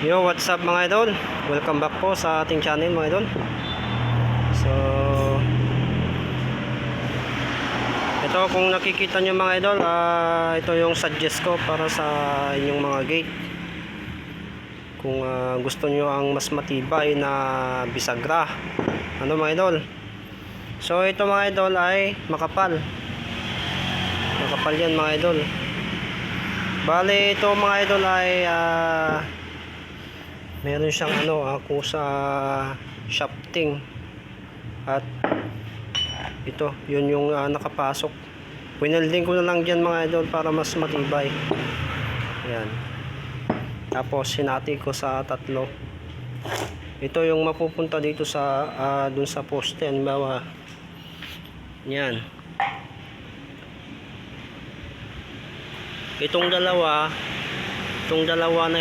Yo, what's up mga idol? Welcome back po sa ating channel mga idol. So, ito kung nakikita nyo mga idol, ito yung suggest ko para sa inyong mga gate. Kung gusto nyo ang mas matibay na bisagra, ano mga idol. So, ito mga idol ay makapal. Makapal yan mga idol. Bale, ito mga idol ay meron siyang ako sa shafting, at ito yun yung nakapasok. Winelding ko na lang dyan mga idol para mas matibay. Ayan, tapos hinati ko sa tatlo. Ito yung mapupunta dito sa dun sa poste. Halimbawa yan, itong dalawa na